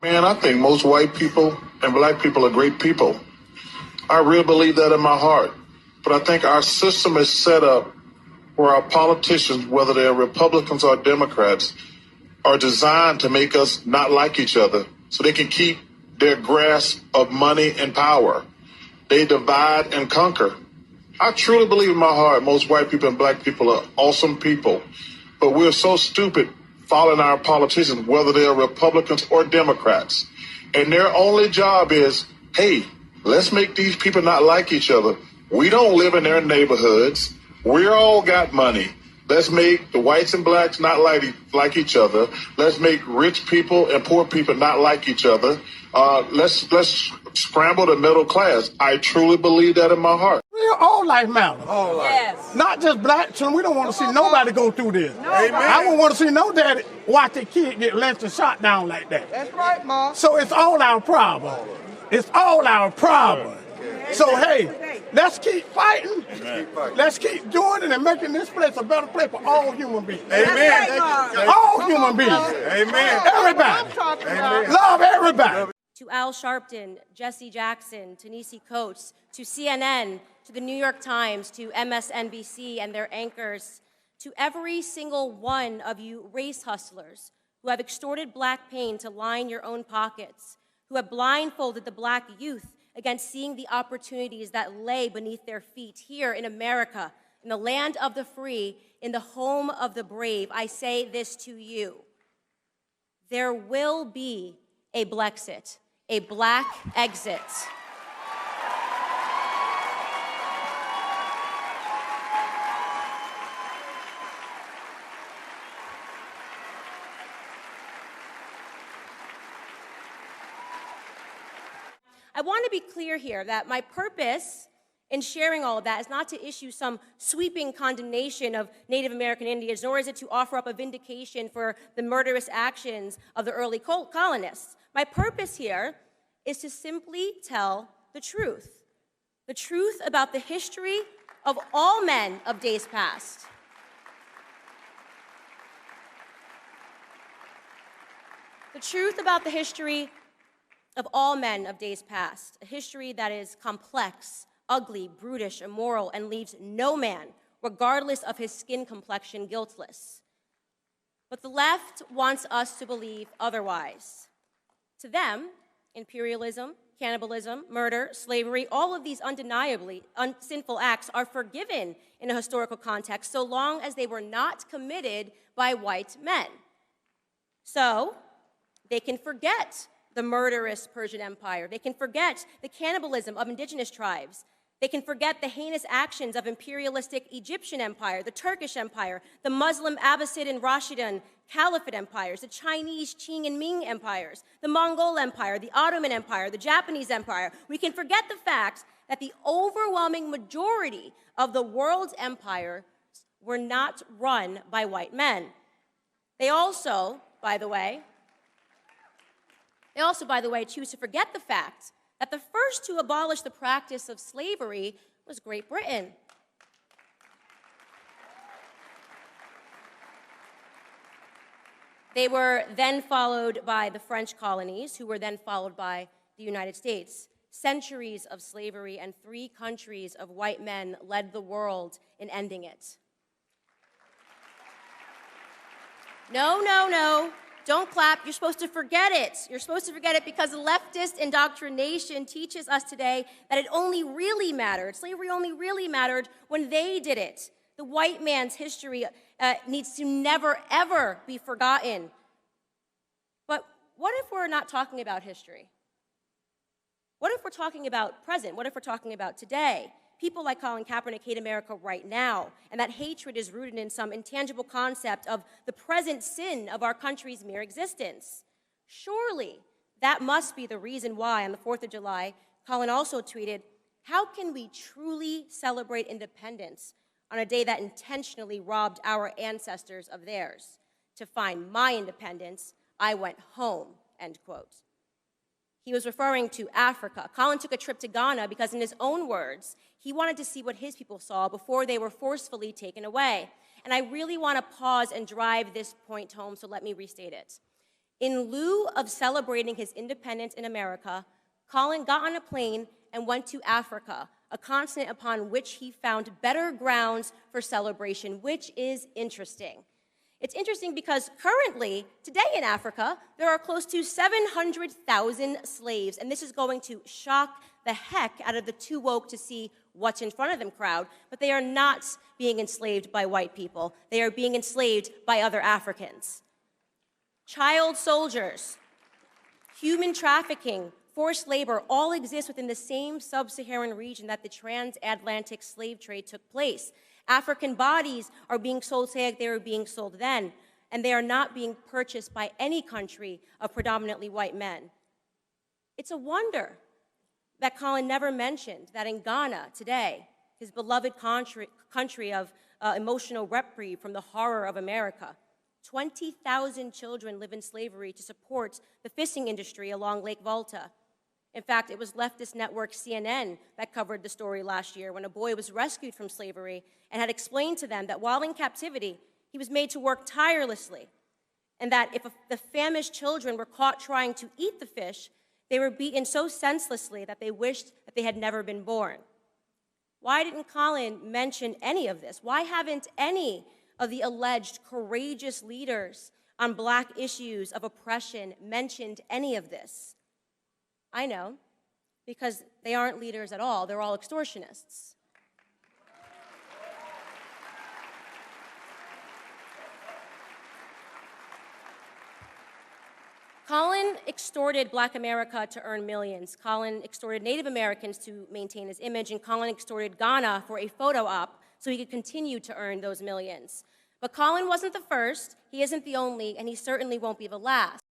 Man, I think most white people and black people are great people. I really believe that in my heart. But I think our system is set up where our politicians, whether they're Republicans or Democrats, are designed to make us not like each other so they can keep their grasp of money and power. They divide and conquer. I truly believe in my heart most white people and black people are awesome people, but we're so stupid following our politicians, whether they're Republicans or Democrats. And their only job is, hey, let's make these people not like each other. We don't live in their neighborhoods. We all got money. Let's make the whites and blacks not like each other. Let's make rich people and poor people not like each other. Let's scramble the middle class. I truly believe that in my heart. All life matters. All life. Yes. Not just black children. We don't want to see nobody go through this. Amen. I don't want to see no daddy watch their kid get lynched and shot down like that. That's right, Mom. So it's all our problem. It's all our problem. So hey, let's keep fighting. Let's keep doing it and making this place a better place for all human beings. Amen. All human beings. Amen. Everybody. Amen. Love everybody. To Al Sharpton, Jesse Jackson, to Nisi Coates, to CNN, to the New York Times, to MSNBC and their anchors, to every single one of you race hustlers who have extorted black pain to line your own pockets, who have blindfolded the black youth against seeing the opportunities that lay beneath their feet here in America, in the land of the free, in the home of the brave, I say this to you. There will be a Blexit, a black exit. I want to be clear here that my purpose in sharing all of that is not to issue some sweeping condemnation of Native American Indians, nor is it to offer up a vindication for the murderous actions of the early colonists. My purpose here is to simply tell the truth about the history of all men of days past. The truth about the history of all men of days past, a history that is complex, ugly, brutish, immoral, and leaves no man, regardless of his skin complexion, guiltless. But the left wants us to believe otherwise. To them, imperialism, cannibalism, murder, slavery, all of these undeniably sinful acts are forgiven in a historical context so long as they were not committed by white men. So they can forget the murderous Persian Empire. They can forget the cannibalism of indigenous tribes. They can forget the heinous actions of imperialistic Egyptian Empire, the Turkish Empire, the Muslim Abbasid and Rashidun Caliphate empires, the Chinese Qing and Ming empires, the Mongol Empire, the Ottoman Empire, the Japanese Empire. We can forget the fact that the overwhelming majority of the world's empires were not run by white men. They also, by the way, choose to forget the fact that the first to abolish the practice of slavery was Great Britain. They were then followed by the French colonies, who were then followed by the United States. Centuries of slavery and 3 countries of white men led the world in ending it. No. Don't clap. You're supposed to forget it. You're supposed to forget it because leftist indoctrination teaches us today that it only really mattered. Slavery only really mattered when they did it. The white man's history needs to never, ever be forgotten. But what if we're not talking about history? What if we're talking about present? What if we're talking about today? People like Colin Kaepernick hate America right now, and that hatred is rooted in some intangible concept of the present sin of our country's mere existence. Surely, that must be the reason why, on the 4th of July, Colin also tweeted, "How can we truly celebrate independence on a day that intentionally robbed our ancestors of theirs? To find my independence, I went home," end quote. He was referring to Africa. Colin took a trip to Ghana because, in his own words, he wanted to see what his people saw before they were forcefully taken away. And I really want to pause and drive this point home, so let me restate it. In lieu of celebrating his independence in America, Colin got on a plane and went to Africa, a continent upon which he found better grounds for celebration, which is interesting. It's interesting because currently, today in Africa, there are close to 700,000 slaves, and this is going to shock the heck out of the too woke to see what's in front of them crowd, but they are not being enslaved by white people. They are being enslaved by other Africans. Child soldiers, human trafficking, forced labor all exist within the same sub-Saharan region that the transatlantic slave trade took place. African bodies are being sold today like they were being sold then, and they are not being purchased by any country of predominantly white men. It's a wonder that Colin never mentioned that in Ghana today, his beloved country of emotional reprieve from the horror of America, 20,000 children live in slavery to support the fishing industry along Lake Volta. In fact, it was leftist network CNN that covered the story last year when a boy was rescued from slavery and had explained to them that while in captivity, he was made to work tirelessly, and that if the famished children were caught trying to eat the fish, they were beaten so senselessly that they wished that they had never been born. Why didn't Colin mention any of this? Why haven't any of the alleged courageous leaders on Black issues of oppression mentioned any of this? I know, because they aren't leaders at all. They're all extortionists. Colin extorted Black America to earn millions. Colin extorted Native Americans to maintain his image, and Colin extorted Ghana for a photo op so he could continue to earn those millions. But Colin wasn't the first, he isn't the only, and he certainly won't be the last.